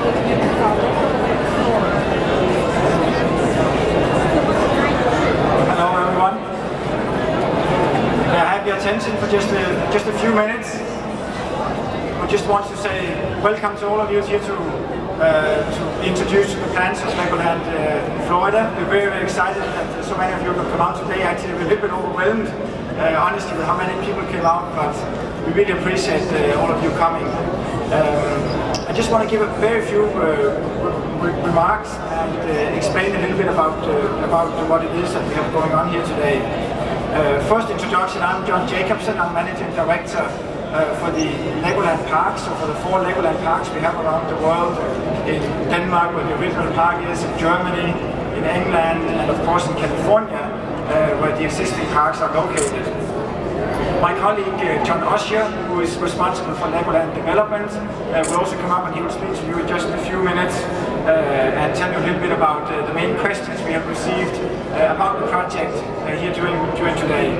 Hello everyone. May I have your attention for just a few minutes? I just want to say welcome to all of you here to introduce the plans of Legoland Florida. We're very, very excited that so many of you have come out today. Actually, we're a little bit overwhelmed, honestly, with how many people came out, but we really appreciate all of you coming. I just want to give a very few remarks and explain a little bit about what it is that we have going on here today. First introduction, I'm John Jacobson. I'm Managing Director for the Legoland parks, so for the 4 Legoland parks we have around the world, in Denmark where the original park is, in Germany, in England, and of course in California where the existing parks are located. My colleague John Osher, who is responsible for Legoland development, will also come up and he will speak to you in just a few minutes and tell you a little bit about the main questions we have received about the project here during today.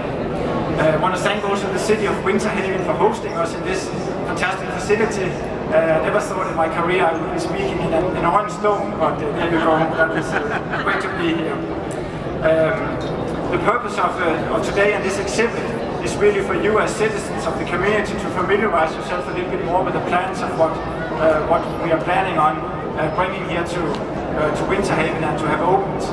I want to thank also the city of Winter Haven for hosting us in this fantastic facility. I never thought in my career I would be speaking in an orange dome, but there you go, that is great to be here. The purpose of today and this exhibit is really for you as citizens of the community to familiarize yourself a little bit more with the plans of what we are planning on bringing here to Winter Haven and to have opened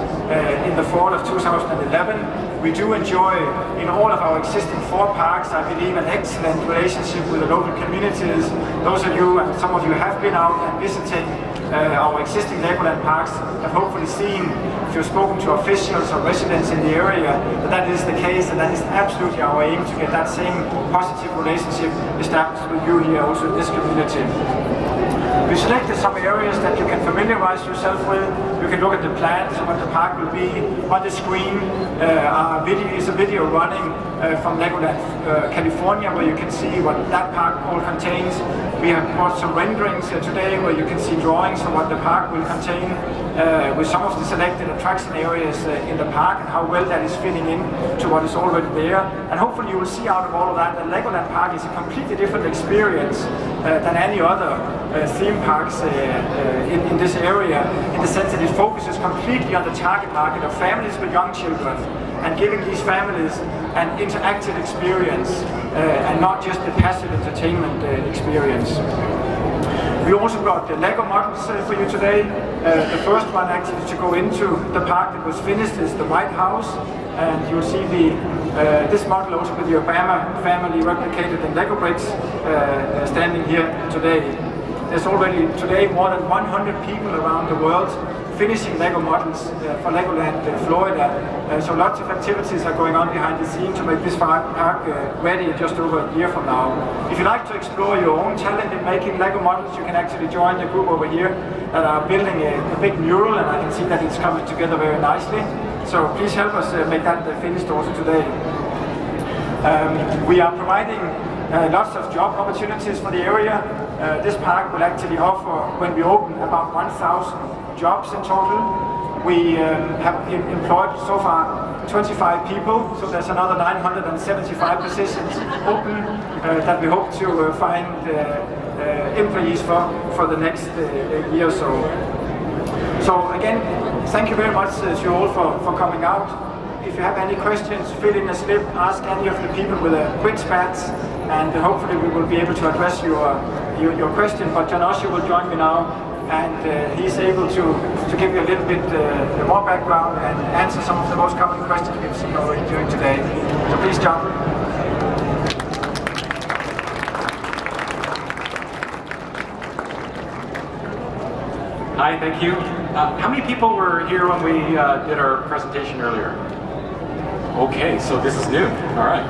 in the fall of 2011. We do enjoy, in all of our existing 4 parks, I believe, an excellent relationship with the local communities. Those of you, and some of you have been out and visiting our existing Legoland parks, have hopefully seen, if you've spoken to officials or residents in the area, that is the case, and that is absolutely our aim, to get that same positive relationship established with you here also in this community. We selected some areas that you can familiarize yourself with. You can look at the plans of what the park will be. On the screen is a video running from Legoland, California, where you can see what that park all contains. We have brought some renderings today where you can see drawings of what the park will contain with some of the selected attraction areas in the park and how well that is fitting in to what is already there. And hopefully you will see out of all of that that Legoland Park is a completely different experience than any other theme parks in this area, in the sense that it focuses completely on the target market of families with young children and giving these families an interactive experience and not just a passive entertainment experience. We also brought the Lego models for you today. The first one actually to go into the park that was finished is the White House, and you'll see this model also with the Obama family replicated in Lego bricks standing here today. There's already today more than 100 people around the world finishing Lego models for Legoland Florida. So lots of activities are going on behind the scene to make this park ready just over a year from now. If you'd like to explore your own talent in making Lego models, you can actually join the group over here that are building a big mural, and I can see that it's coming together very nicely. So please help us make that finished also today. We are providing lots of job opportunities for the area. This park will actually offer, when we open, about 1,000 jobs in total. We have employed so far 25 people, so there's another 975 positions open that we hope to find employees for the next year or so. So again, thank you very much to you all for coming out. If you have any questions, fill in a slip, ask any of the people with a quick badge, and hopefully we will be able to address your question. But John Osher will join me now, and he's able to give you a little bit more background and answer some of the most common questions we've seen already during today. So please, John. Hi, thank you. How many people were here when we did our presentation earlier? Okay, so this is new. All right.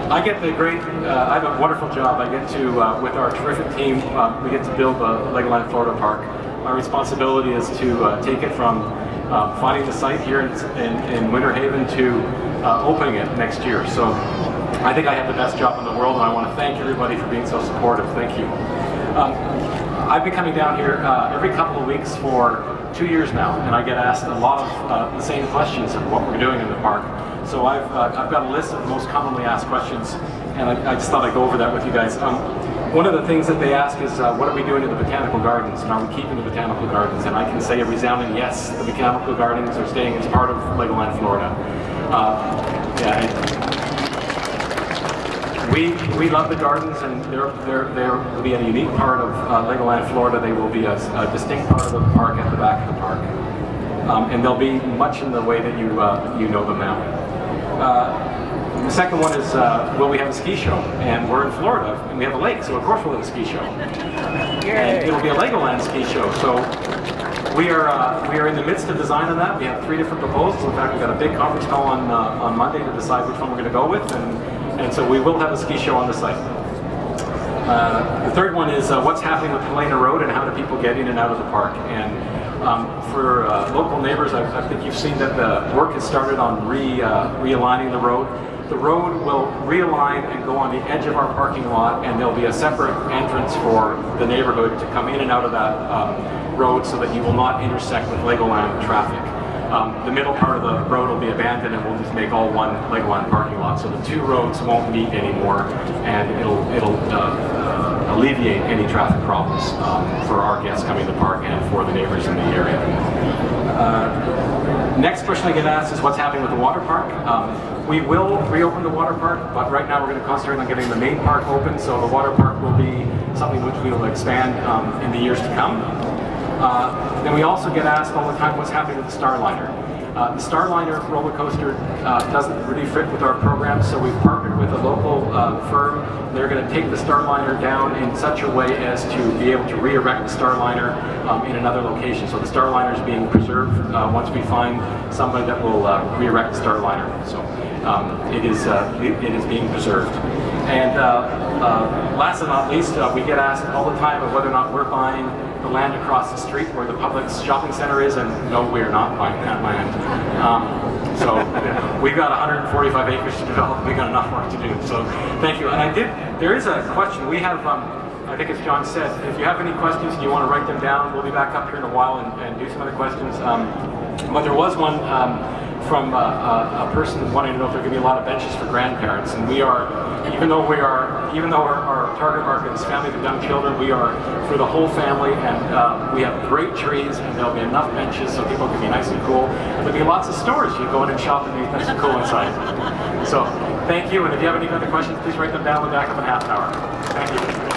I get the great, I have a wonderful job. I get to, with our terrific team, we get to build the Legoland Florida Park. My responsibility is to take it from finding the site here in Winter Haven to opening it next year. So I think I have the best job in the world, and I want to thank everybody for being so supportive. Thank you. I've been coming down here every couple of weeks for 2 years now, and I get asked a lot of the same questions of what we're doing in the park. So I've got a list of the most commonly asked questions, and I just thought I'd go over that with you guys. one of the things that they ask is, what are we doing to the botanical gardens, and are we keeping the botanical gardens? And I can say a resounding yes, the botanical gardens are staying as part of Legoland, Florida. We love the gardens, and they will be a unique part of Legoland, Florida. They will be a distinct part of the park at the back of the park. And they'll be much in the way that you know them now. The second one is, will we have a ski show? And we're in Florida, and we have a lake, so of course we'll have a ski show. And it'll be a Legoland ski show. So we are in the midst of designing that. We have 3 different proposals. In fact, we've got a big conference call on Monday to decide which one we're going to go with, and so we will have a ski show on the site. The third one is what's happening with Helena Road and how do people get in and out of the park. And for local neighbors, I think you've seen that the work has started on realigning the road. The road will realign and go on the edge of our parking lot, and there'll be a separate entrance for the neighborhood to come in and out of that road so that you will not intersect with Legoland traffic. The middle part of the road will be abandoned, and we'll just make all one Legoland parking lot. So the 2 roads won't meet anymore, and it'll alleviate any traffic problems for our guests coming to the park and for the neighbors in the area. Next question I get asked is what's happening with the water park. We will reopen the water park, but right now we're going to concentrate on getting the main park open, so the water park will be something which we will expand in the years to come. Then we also get asked all the time what's happening with the Starliner. The Starliner roller coaster doesn't really fit with our program, so we've partnered with a local firm. They're going to take the Starliner down in such a way as to be able to re-erect the Starliner in another location. So the Starliner is being preserved once we find somebody that will re-erect the Starliner. So it is being preserved. And last but not least, we get asked all the time of whether or not we're buying the land across the street where the Publix shopping center is, and no, we are not buying that land. So we've got 145 acres to develop. We've got enough work to do. So thank you. And there is a question. We have, I think as John said, if you have any questions and you want to write them down, we'll be back up here in a while and do some other questions. But there was one from a person wanting to know if there are going to be a lot of benches for grandparents, and we are, even though our target market is families with young children, we are for the whole family, and we have great trees, and there'll be enough benches so people can be nice and cool. And there'll be lots of stores you go in and shop and be nice and cool inside. So thank you, and if you have any other questions, please write them down. We'll be back up in half an hour. Thank you.